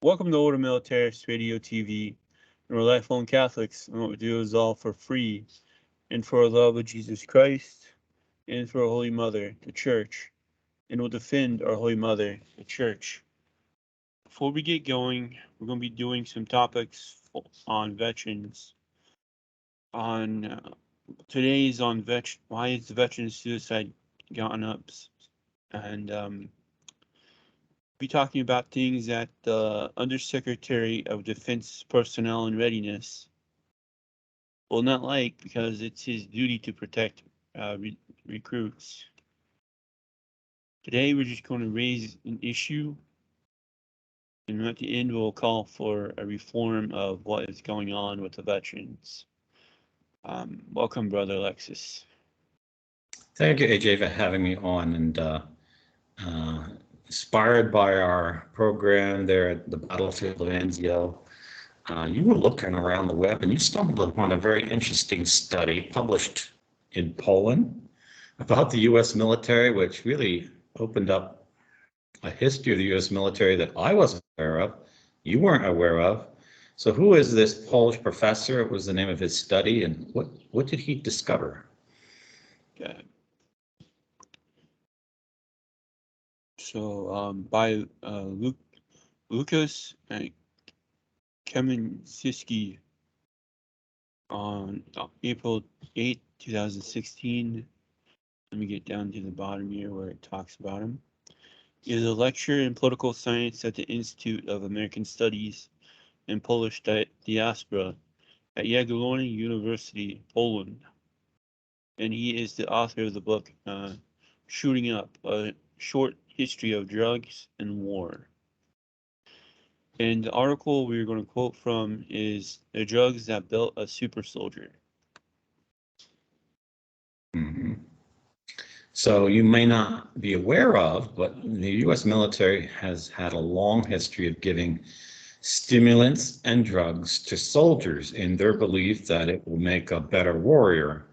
Welcome to Older Militarist Radio TV, and we're lifelong Catholics, and what we do is all for free, and for our love of Jesus Christ, and for our Holy Mother, the Church, and we'll defend our Holy Mother, the Church. Before we get going, we're going to be doing some topics on veterans. On Today is on why is the veteran suicide gone up, and be talking about things that the Undersecretary of Defense Personnel and Readiness will not like because it's his duty to protect recruits. Today, we're just going to raise an issue, and at the end, we'll call for a reform of what is going on with the veterans. Welcome, Brother Alexis. Thank you, AJ, for having me on. And inspired by our program there at the battlefield of Anzio, you were looking around the web and you stumbled upon a very interesting study published in Poland about the U.S. military, which really opened up a history of the U.S. military that I wasn't aware of, you weren't aware of. So who is this Polish professor? What was the name of his study, and what did he discover? Okay. So, by Lucas Kamenczewski on April 8, 2016. Let me get down to the bottom here where it talks about him. He is a lecturer in political science at the Institute of American Studies and Polish Diaspora at Jagiellonian University, Poland. And he is the author of the book Shooting Up, a short history of drugs and war. And the article we're going to quote from is The Drugs That Built a Super Soldier. Mm-hmm. So you may not be aware of, but the U.S. military has had a long history of giving stimulants and drugs to soldiers in their belief that it will make a better warrior.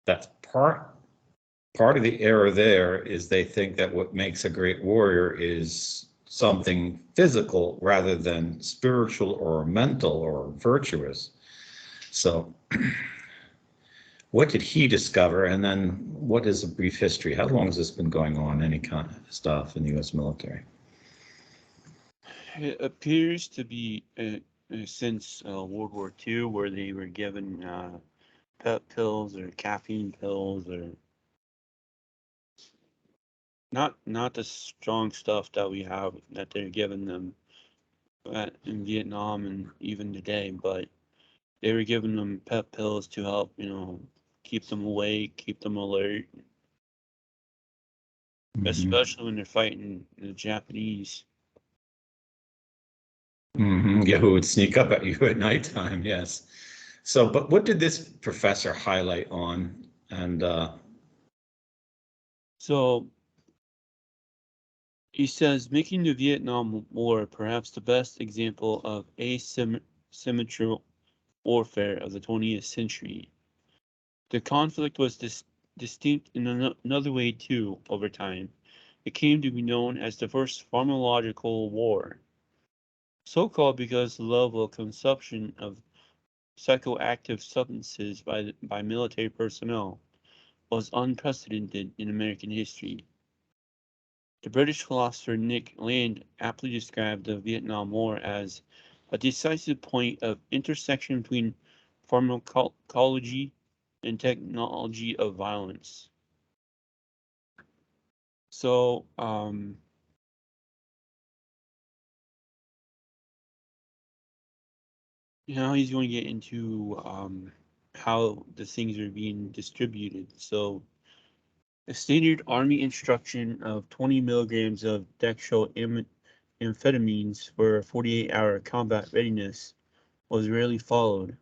That's part of the error there is they think that what makes a great warrior is something physical rather than spiritual or mental or virtuous. So what did he discover? And then what is a brief history? How long has this been going on, any kind of stuff in the U.S. military? It appears to be since World War II, where they were given pep pills or caffeine pills, or not the strong stuff that we have that they're giving them in Vietnam and even today, but they were giving them pep pills to help, keep them awake, keep them alert, especially when they're fighting the Japanese. Yeah, who would sneak up at you at nighttime? Yes. So, but what did this professor highlight on? And so he says, making the Vietnam War perhaps the best example of asymmetrical warfare of the 20th century. The conflict was distinct in another way too over time. It came to be known as the first pharmacological war, so called because the level of consumption of psychoactive substances by military personnel was unprecedented in American history. The British philosopher Nick Land aptly described the Vietnam War as a decisive point of intersection between pharmacology and technology of violence. So, now he's going to get into how the things are being distributed. So, a standard Army instruction of 20 milligrams of dextroamphetamines for 48-hour combat readiness was rarely followed.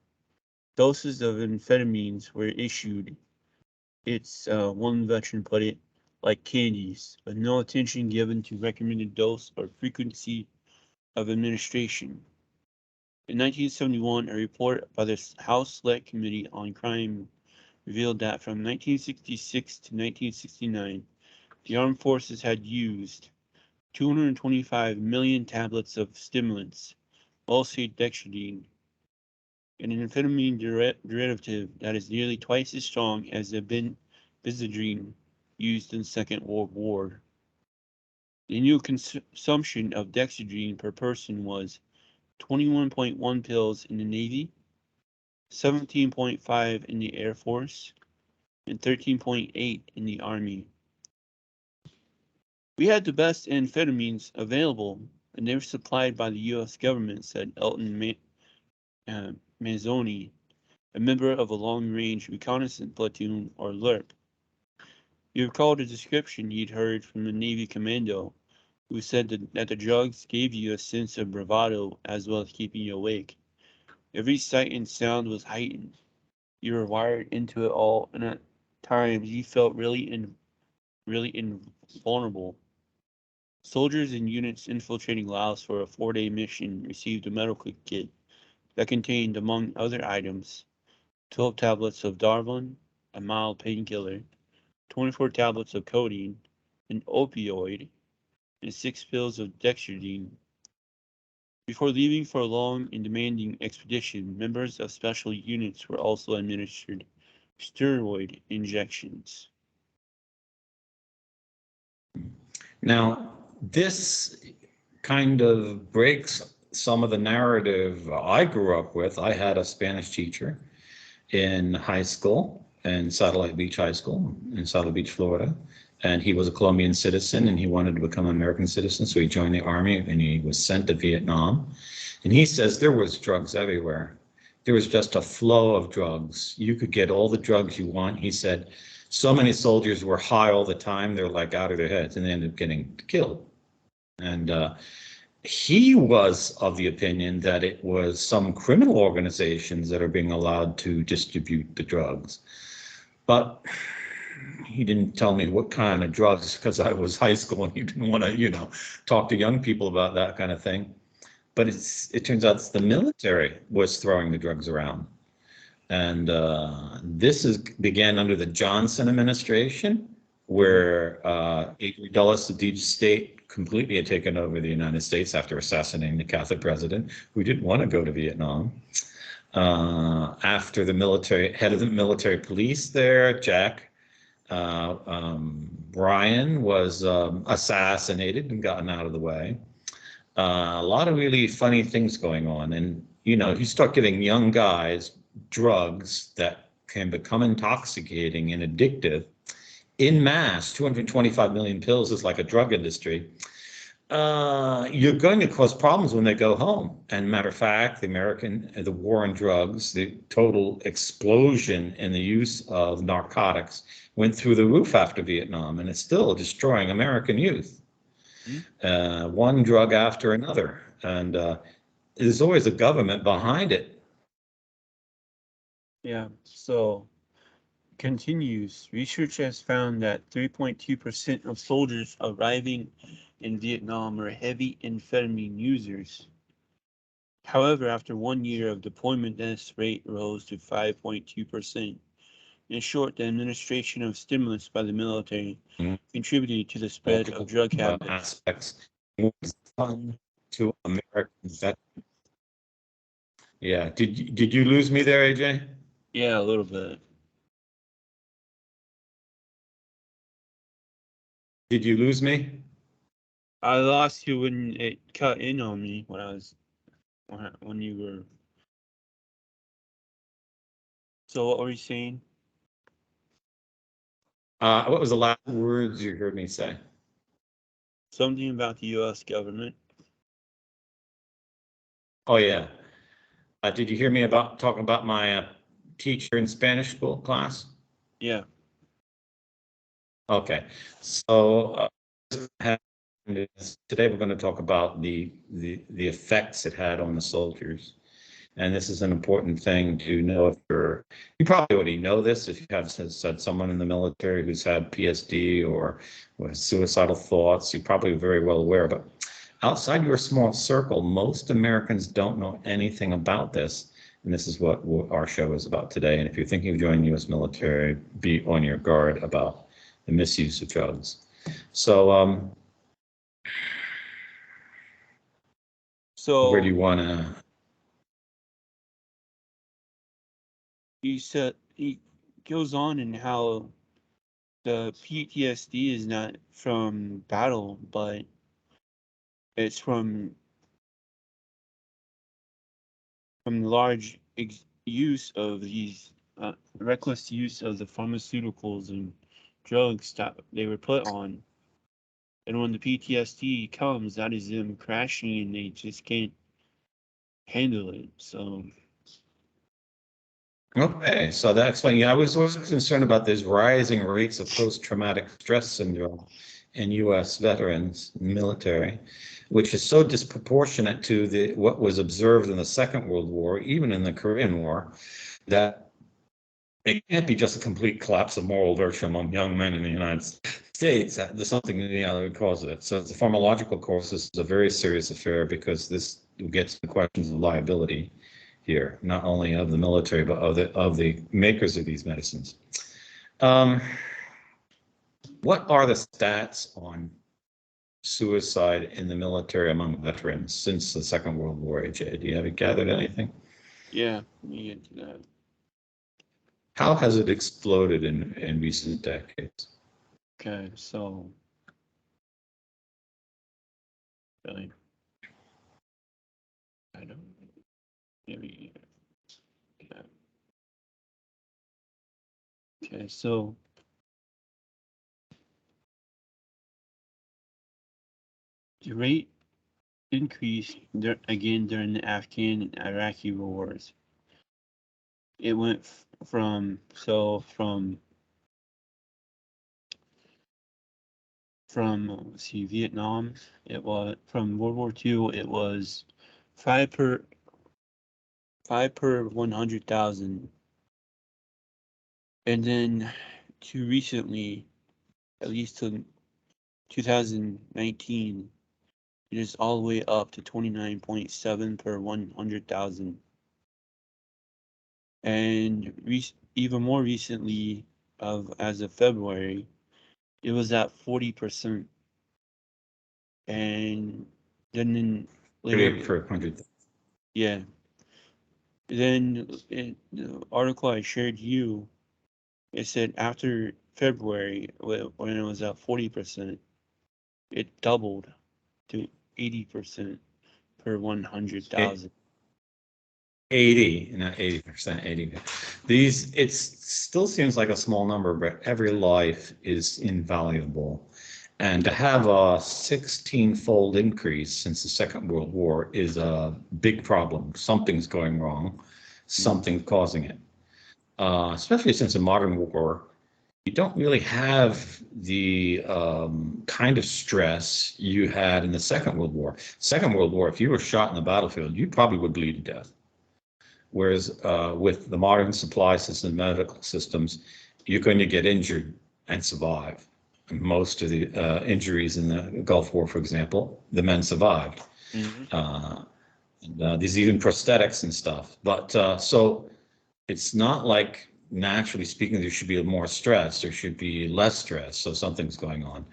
Doses of amphetamines were issued, one veteran put it, like candies, with no attention given to recommended dose or frequency of administration. In 1971, a report by the House Select Committee on Crime revealed that from 1966 to 1969, the armed forces had used 225 million tablets of stimulants, mostly dextridine, an amphetamine derivative that is nearly twice as strong as the benzodrine used in the Second World War. The annual consumption of dextridine per person was 21.1 pills in the Navy, 17.5 in the Air Force, and 13.8 in the Army. We had the best amphetamines available, and they were supplied by the U.S. government, said Elton Mazzoni, a member of a long-range reconnaissance platoon, or LRP. You recall the description he'd heard from the Navy commando, who said that the drugs gave you a sense of bravado as well as keeping you awake. Every sight and sound was heightened. You were wired into it all, and at times you felt really invulnerable. Soldiers and units infiltrating Laos for a 4-day mission received a medical kit that contained, among other items, 12 tablets of Darvon, a mild painkiller, 24 tablets of codeine, an opioid, and 6 pills of dextridine. Before leaving for a long and demanding expedition, members of special units were also administered steroid injections. Now, this kind of breaks some of the narrative I grew up with. I had a Spanish teacher in high school, in Satellite Beach High School in Satellite Beach, Florida. And he was a Colombian citizen and he wanted to become an American citizen. So he joined the army and he was sent to Vietnam. And he says there was drugs everywhere. There was just a flow of drugs. You could get all the drugs you want. He said so many soldiers were high all the time. They're like out of their heads and they ended up getting killed. And he was of the opinion that it was some criminal organizations that are being allowed to distribute the drugs. But he didn't tell me what kind of drugs because I was high school and he didn't want to, talk to young people about that kind of thing. But it turns out the military was throwing the drugs around. And this began under the Johnson administration, where Adrian Dulles, the deep state, completely had taken over the United States after assassinating the Catholic president, who didn't want to go to Vietnam. After the head of the military police there, Jack Bryan, was assassinated and gotten out of the way. A lot of really funny things going on. And, you start giving young guys drugs that can become intoxicating and addictive in mass. 225 million pills is like a drug industry. You're going to cause problems when they go home. And matter of fact, the war on drugs, the total explosion in the use of narcotics went through the roof after Vietnam, and it's still destroying American youth. One drug after another. And there's always a government behind it. Yeah, so continues. Research has found that 3.2% of soldiers arriving in Vietnam are heavy amphetamine users. However, after 1 year of deployment, this rate rose to 5.2%. In short, the administration of stimulants by the military contributed to the spread of drug habits. Aspects to American veterans. Yeah, did you lose me there, AJ? Yeah, a little bit. Did you lose me? I lost you when it cut in on me when you were. So what were you saying? What was the last words you heard me say? Something about the U.S. government. Oh yeah. Did you hear me talking about my teacher in Spanish school class? Yeah. Okay. So today we're going to talk about the effects it had on the soldiers. And this is an important thing to know if you probably already know this if you have said someone in the military who's had PTSD or suicidal thoughts, you're probably very well aware. But outside your small circle, most Americans don't know anything about this. And this is what our show is about today. And if you're thinking of joining the U.S. military, be on your guard about the misuse of drugs. So Where do So you want to? he goes on in how the PTSD is not from battle, but it's from large use of these reckless use of the pharmaceuticals and drugs that they were put on. And when the PTSD comes, that is them crashing and they just can't handle it. So Okay, so that explains. Yeah, I was always concerned about these rising rates of post-traumatic stress syndrome in U.S. veterans, military, which is so disproportionate to the what was observed in the Second World War, even in the Korean War, that it can't be just a complete collapse of moral virtue among young men in the United States. There's something the other cause of it. So the pharmacological course, this is a very serious affair because this gets to questions of liability here, not only of the military, but of the makers of these medicines. Um, what are the stats on suicide in the military among veterans since the Second World War, AJ? Do you have gathered anything? yeah, let me get to that. How has it exploded in recent decades? Okay, so really, I don't maybe yeah. Okay, so the rate increased again during the Afghan and Iraqi wars. It went from let's see, Vietnam. It was from World War II. It was five per 100,000, and then to recently, at least to 2019, it is all the way up to 29.7 per 100,000. And even more recently, as of February, it was at 40%. And then later, 30 per 100. yeah. Then in the article I shared you, it said after February, when it was at 40%, it doubled to 80% per 100,000. 80, not 80%, 80. These, it still seems like a small number, but every life is invaluable. And to have a 16-fold increase since the Second World War is a big problem. Something's going wrong, something's causing it. Especially since in modern war, you don't really have the kind of stress you had in the Second World War. Second World War, if you were shot in the battlefield, you probably would bleed to death. Whereas with the modern supply system, medical systems, you're going to get injured and survive. Most of the injuries in the Gulf War, for example, the men survived. Mm-hmm. Uh, there's even prosthetics and stuff. But so it's not like naturally speaking, there should be more stress. There should be less stress. So something's going on.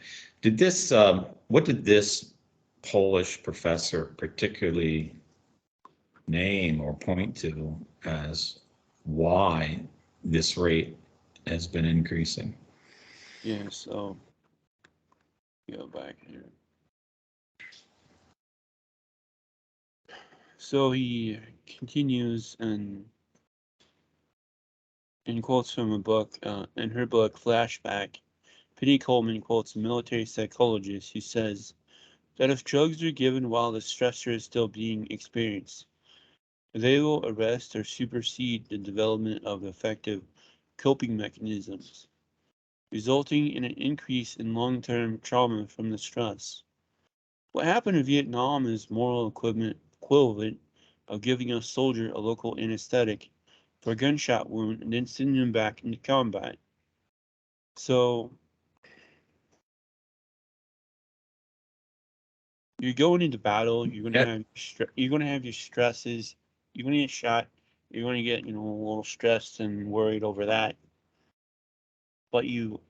What did this Polish professor particularly name or point to as why this rate has been increasing? Yeah, so go back here. So he continues and quotes from a book, in her book, Flashback. Penny Coleman quotes a military psychologist who says that if drugs are given while the stressor is still being experienced, they will arrest or supersede the development of effective coping mechanisms, resulting in an increase in long-term trauma from the stress. What happened in Vietnam is moral equivalent of giving a soldier a local anesthetic for a gunshot wound and then sending him back into combat. So you're going into battle. Yeah, You're gonna have your stresses. You're gonna get shot. You're gonna get a little stressed and worried over that. But you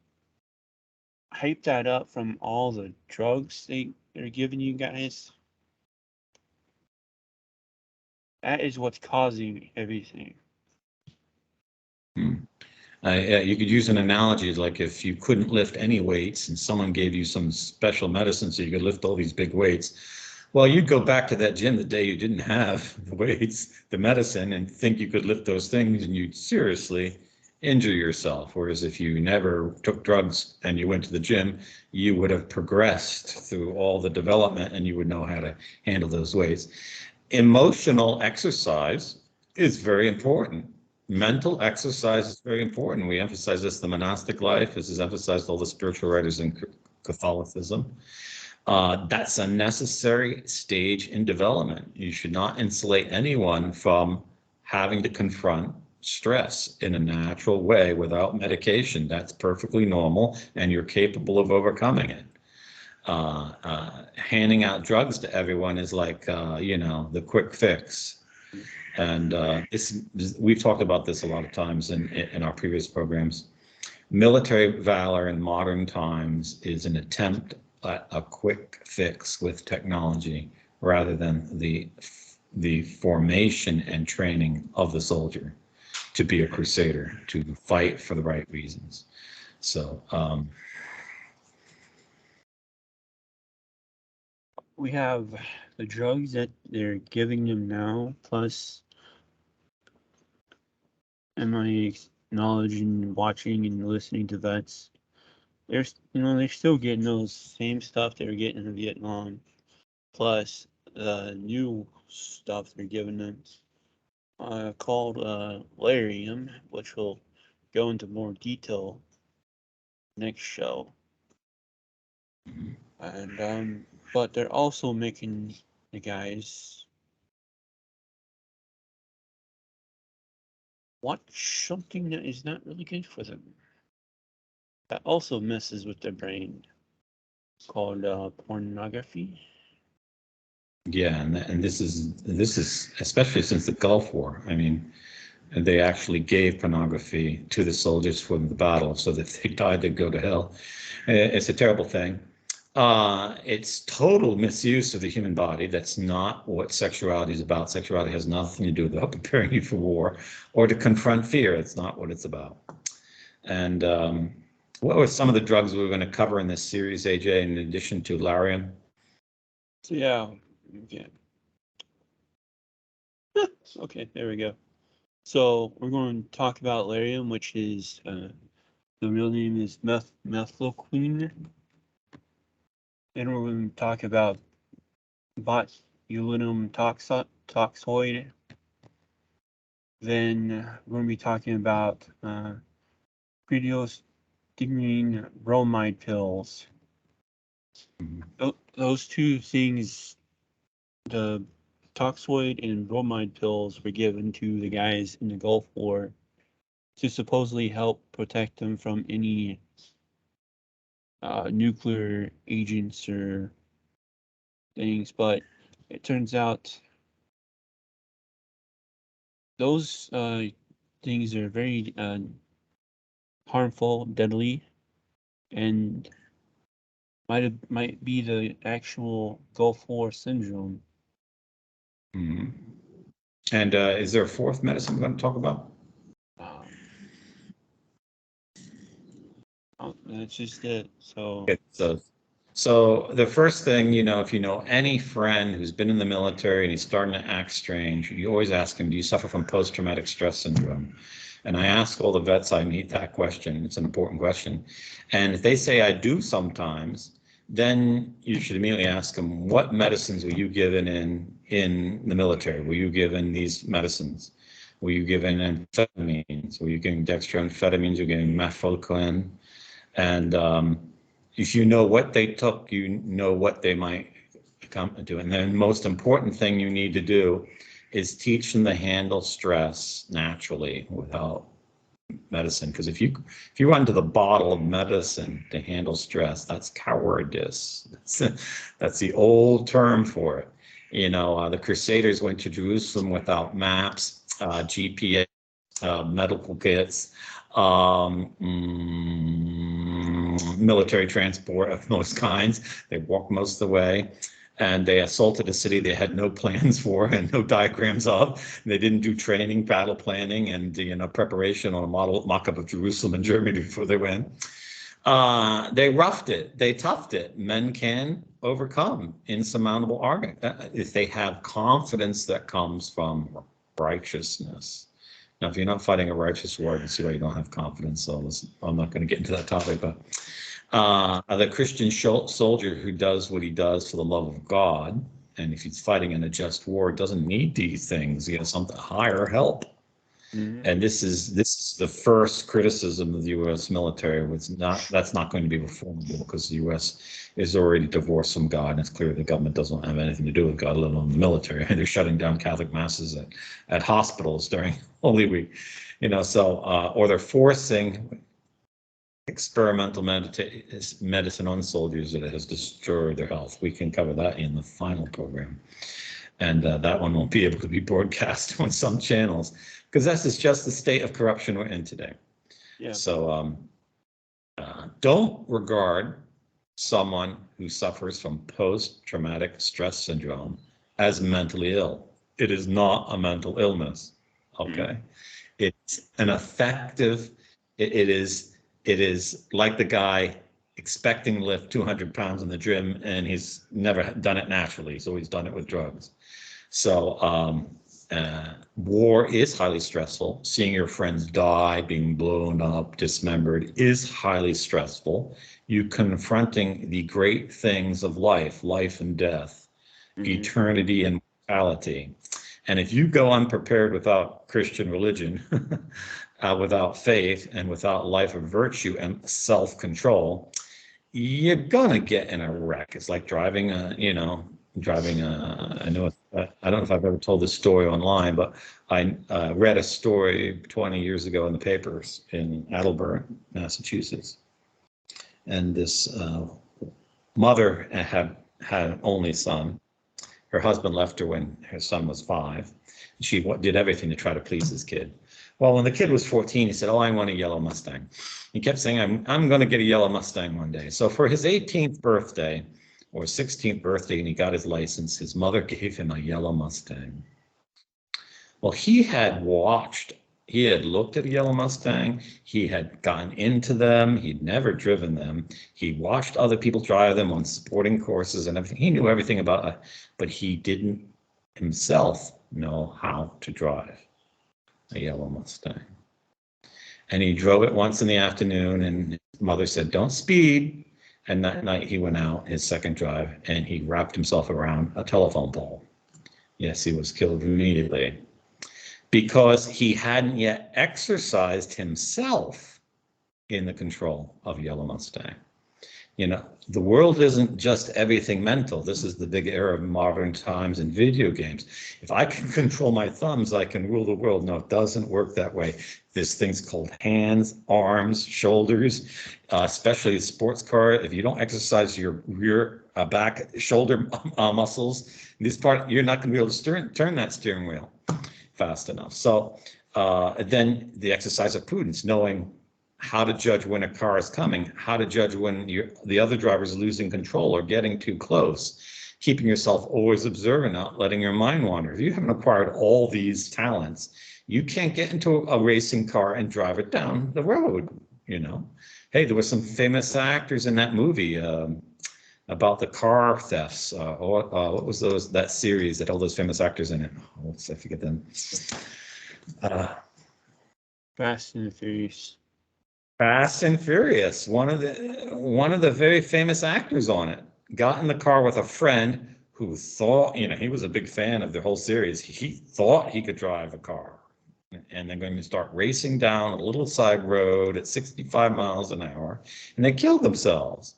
hype that up from all the drugs they're giving you guys. That is what's causing everything. Yeah, you could use an analogy like if you couldn't lift any weights and someone gave you some special medicine so you could lift all these big weights. Well, you'd go back to that gym the day you didn't have the weights, the medicine, and think you could lift those things, and you'd seriously injure yourself. Whereas if you never took drugs and you went to the gym, you would have progressed through all the development and you would know how to handle those weights. Emotional exercise is very important. Mental exercise is very important. We emphasize this in the monastic life. This is emphasized all the spiritual writers in Catholicism. That's a necessary stage in development. You should not insulate anyone from having to confront stress in a natural way without medication. That's perfectly normal, and you're capable of overcoming it. Handing out drugs to everyone is like, the quick fix. And we've talked about this a lot of times in our previous programs. Military valor in modern times is an attempt at a quick fix with technology rather than the formation and training of the soldier to be a crusader, to fight for the right reasons. So, We have the drugs that they're giving them now, plus my knowledge and watching and listening to vets. They're still getting those same stuff they were getting in Vietnam, plus the new stuff they're giving them, called Larium, which will go into more detail next show. And but they're also making the guys watch something that is not really good for them. That also messes with their brain, called pornography. yeah, and this is especially since the Gulf War. I mean, they actually gave pornography to the soldiers for the battle, so that if they died, they'd go to hell. It's a terrible thing. It's total misuse of the human body. That's not what sexuality is about. Sexuality has nothing to do with preparing you for war or to confront fear. It's not what it's about. And what were some of the drugs we were going to cover in this series, AJ, in addition to Larium? So yeah, okay, there we go. So we're going to talk about Larium, which is the real name is methylquine. Then we're going to talk about botulinum toxoid. Then we're going to be talking about predostigmine bromide pills. Those two things, the toxoid and bromide pills, were given to the guys in the Gulf War to supposedly help protect them from any nuclear agents or things, but it turns out those things are very harmful, deadly, and might be the actual Gulf War syndrome. Mm-hmm. And is there a fourth medicine we're going to talk about? That's just it. So Okay, so the first thing, if you know any friend who's been in the military and he's starting to act strange, you always ask him, do you suffer from post-traumatic stress syndrome? And I ask all the vets I meet that question. It's an important question. And if they say I do sometimes, then you should immediately ask them, what medicines were you given in the military? Were you given these medicines? Were you given amphetamines? Were you given dextroamphetamines? Were you given methylquine? And if you know what they took, you know what they might come to. And then the most important thing you need to do is teach them to handle stress naturally without medicine. Because if you run to the bottle of medicine to handle stress, that's cowardice. That's the old term for it. The Crusaders went to Jerusalem without maps, GPS, medical kits, military transport of most kinds. They walked most of the way. and they assaulted a city they had no plans for and no diagrams of. They didn't do training, battle planning, and preparation on a model mock-up of Jerusalem and Germany before they went. They roughed it, they toughed it. Men can overcome insurmountable argument if they have confidence that comes from righteousness. Now, if you're not fighting a righteous war, I can see why you don't have confidence. So I'm not going to get into that topic, but the Christian soldier who does what he does for the love of God, and if he's fighting in a just war, doesn't need these things. He has something higher help. Mm-hmm. And this is the first criticism of the U.S. military. That's not going to be reformable because the U.S. is already divorced from God, and it's clear the government doesn't have anything to do with God, let alone the military. And they're shutting down Catholic masses at hospitals during Holy Week, or they're forcing experimental medicine on soldiers that has destroyed their health. We can cover that in the final program, and that one won't be able to be broadcast on some channels, because this is just the state of corruption we're in today. Yeah. So don't regard someone who suffers from post-traumatic stress syndrome as mentally ill. It is not a mental illness, okay? It's an affective, it is like the guy expecting to lift 200 pounds in the gym, and he's never done it naturally. He's always done it with drugs. So war is highly stressful. Seeing your friends die, being blown up, dismembered is highly stressful. You confronting the great things of life and death, eternity and mortality. And if you go unprepared without Christian religion, without faith, and without life of virtue and self-control, you're gonna get in a wreck. It's like driving I don't know if I've ever told this story online, but I read a story 20 years ago in the papers in Attleboro, Massachusetts. And this mother had an only son. Her husband left her when her son was 5. She did everything to try to please his kid. Well, when the kid was 14, he said, "Oh, I want a yellow Mustang." He kept saying, I'm going to get a yellow Mustang one day. So for his 18th birthday or 16th birthday, and he got his license, his mother gave him a yellow Mustang. Well, he had looked at a yellow Mustang. He had gotten into them. He'd never driven them. He watched other people drive them on sporting courses and everything. He knew everything about it, but he didn't himself know how to drive a yellow Mustang. And he drove it once in the afternoon, and his mother said, "Don't speed." And that night he went out his second drive and he wrapped himself around a telephone pole. Yes, he was killed immediately because he hadn't yet exercised himself in the control of a yellow Mustang. The world isn't just everything mental. This is the big era of modern times in video games. If I can control my thumbs, I can rule the world. No, it doesn't work that way. There's things called hands, arms, shoulders, especially a sports car. If you don't exercise your rear, back, shoulder muscles, you're not going to be able to turn that steering wheel fast enough. So then the exercise of prudence, knowing how to judge when a car is coming, how to judge when the other driver is losing control or getting too close, keeping yourself always observant, not letting your mind wander. If you haven't acquired all these talents, you can't get into a racing car and drive it down the road. Hey, there were some famous actors in that movie about the car thefts. What was that series that all those famous actors in it? I forget them. Fast and Furious. Fast and Furious. One of the very famous actors on it got in the car with a friend who thought, he was a big fan of the whole series. He thought he could drive a car, and they're going to start racing down a little side road at 65 miles an hour, and they killed themselves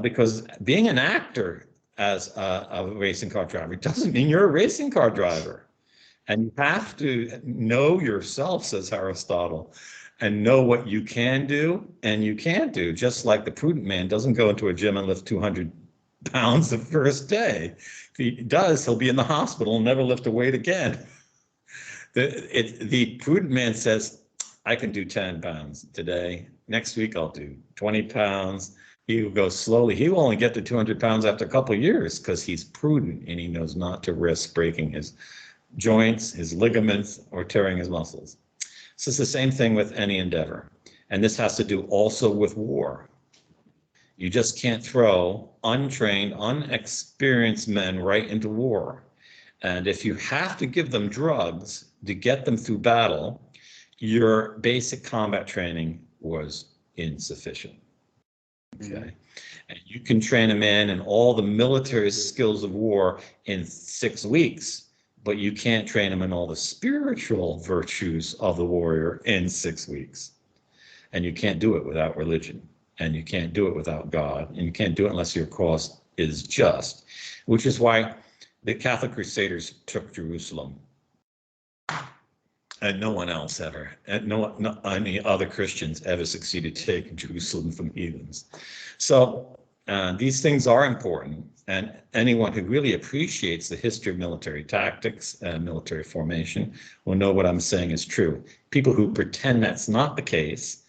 because being an actor as a racing car driver doesn't mean you're a racing car driver, and you have to know yourself, says Aristotle, and know what you can do and you can't do. Just like the prudent man doesn't go into a gym and lift 200 pounds the first day. If he does, he'll be in the hospital and never lift a weight again. The prudent man says, "I can do 10 pounds today. Next week I'll do 20 pounds. He will go slowly. He will only get to 200 pounds after a couple of years because he's prudent and he knows not to risk breaking his joints, his ligaments, or tearing his muscles. So it's the same thing with any endeavor. And this has to do also with war. You just can't throw untrained, unexperienced men right into war. And if you have to give them drugs to get them through battle, your basic combat training was insufficient. Okay. And you can train a man in all the military skills of war in 6 weeks, but you can't train him in all the spiritual virtues of the warrior in 6 weeks. And you can't do it without religion, and you can't do it without God, and you can't do it unless your cause is just, which is why the Catholic Crusaders took Jerusalem. And no one else ever, and no any other Christians ever succeeded taking Jerusalem from heathens. So these things are important, and anyone who really appreciates the history of military tactics and military formation will know what I'm saying is true. People who pretend that's not the case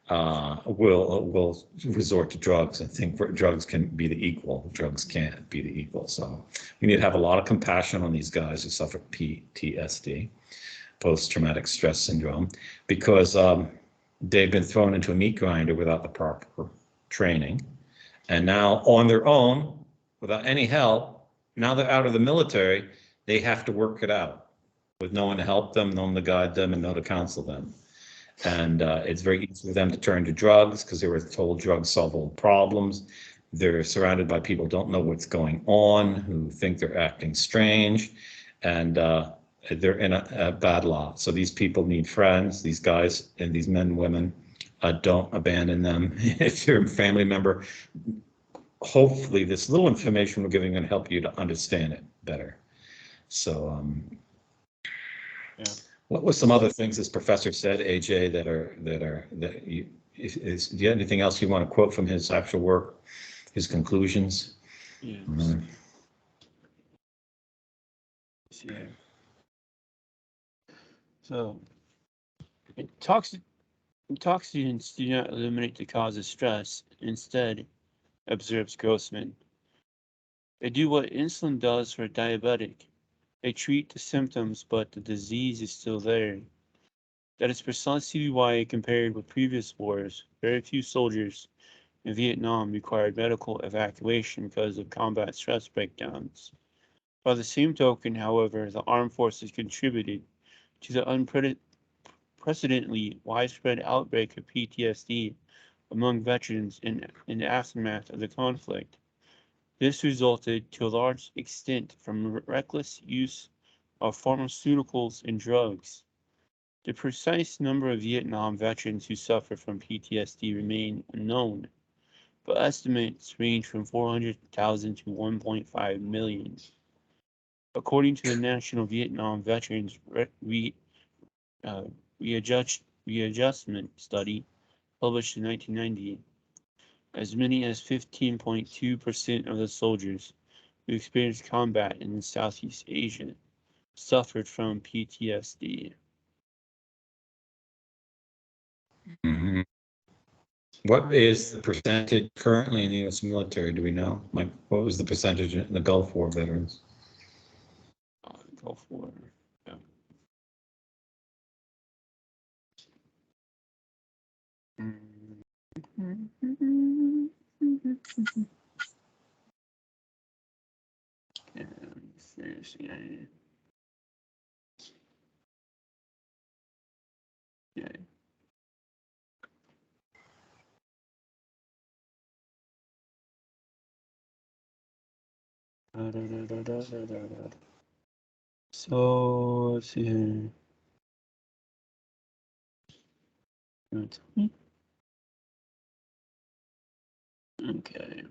will resort to drugs and think drugs can be the equal. Drugs can't be the equal. So we need to have a lot of compassion on these guys who suffer PTSD. Post-traumatic stress syndrome, because they've been thrown into a meat grinder without the proper training. And now on their own, without any help, now they're out of the military, they have to work it out with no one to help them, no one to guide them, and no one to counsel them. And it's very easy for them to turn to drugs because they were told drugs solve all problems. They're surrounded by people who don't know what's going on, who think they're acting strange, and they're in a bad lot. So these people need friends, these guys and these men and women. Don't abandon them. If you're a family member, hopefully this little information we're giving can help you to understand it better. So Yeah. what was some other things this professor said, AJ, that you, do you have anything else you want to quote from his actual work, his conclusions? Yes. Yeah. So, intoxicants do not eliminate the cause of stress. Instead, observes Grossman, they do what insulin does for a diabetic. They treat the symptoms, but the disease is still there. That is precisely why, compared with previous wars, very few soldiers in Vietnam required medical evacuation because of combat stress breakdowns. By the same token, however, the armed forces contributed to the unprecedentedly widespread outbreak of PTSD among veterans in the aftermath of the conflict. This resulted to a large extent from reckless use of pharmaceuticals and drugs. The precise number of Vietnam veterans who suffer from PTSD remain unknown, but estimates range from 400,000 to 1.5 million. According to the National Vietnam Veterans Readjustment Study, published in 1990, as many as 15.2% of the soldiers who experienced combat in Southeast Asia suffered from PTSD. Mm-hmm. What is the percentage currently in the U.S. military? Do we know? Like, what was the percentage in the Gulf War veterans? Go for it. Yeah. Yeah, seriously, yeah. So let's see here. Okay.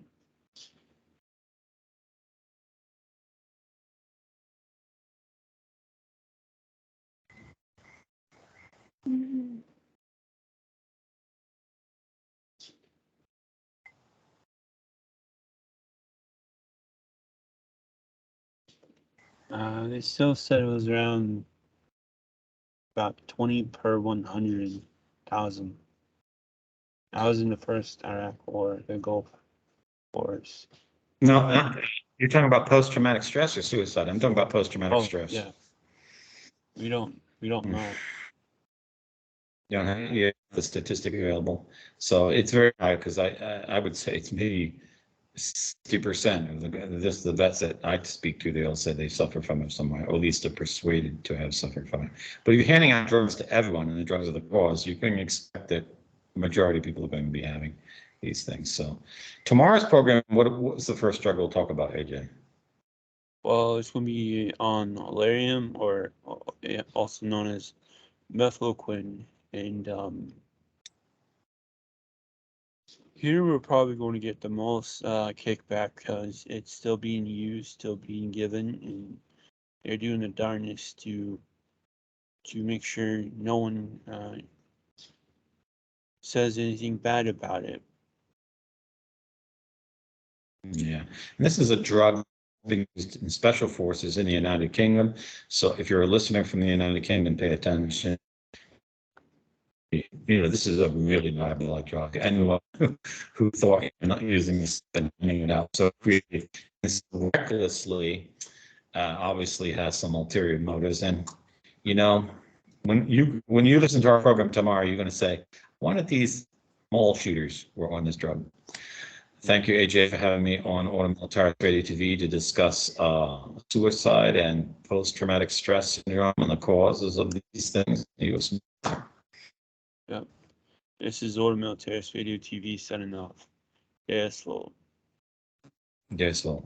They still said it was around about 20 per 100,000. I was in the first Iraq War, the Gulf course. No, you're talking about post-traumatic stress or suicide. I'm talking about post-traumatic Oh, stress. yeah. We don't know. You don't have the statistic available. So it's very high because I would say it's maybe 60% of the vets that I speak to, they all say they suffer from it somewhere, or at least are persuaded to have suffered from it. But if you're handing out drugs to everyone and the drugs are the cause, you can expect that the majority of people are going to be having these things. So tomorrow's program, what was the first drug we'll talk about, AJ? Well, it's going to be on Olarium, or also known as methylquin, and here we're probably going to get the most kickback because it's still being used, still being given, and they're doing the darnest to make sure no one says anything bad about it. Yeah, and this is a drug being used in special forces in the United Kingdom. So if you're a listener from the United Kingdom, pay attention. This is a really viable drug. Anyone who thought you're not using this and handing it out so freely, recklessly, obviously has some ulterior motives. And when you listen to our program tomorrow, you're going to say, one of these mall shooters were on this drug. Thank you, AJ, for having me on Automail Radio TV to discuss suicide and post-traumatic stress syndrome and the causes of these things. Yep. This is Automail Radio TV signing off. Yes, well. Yes, well.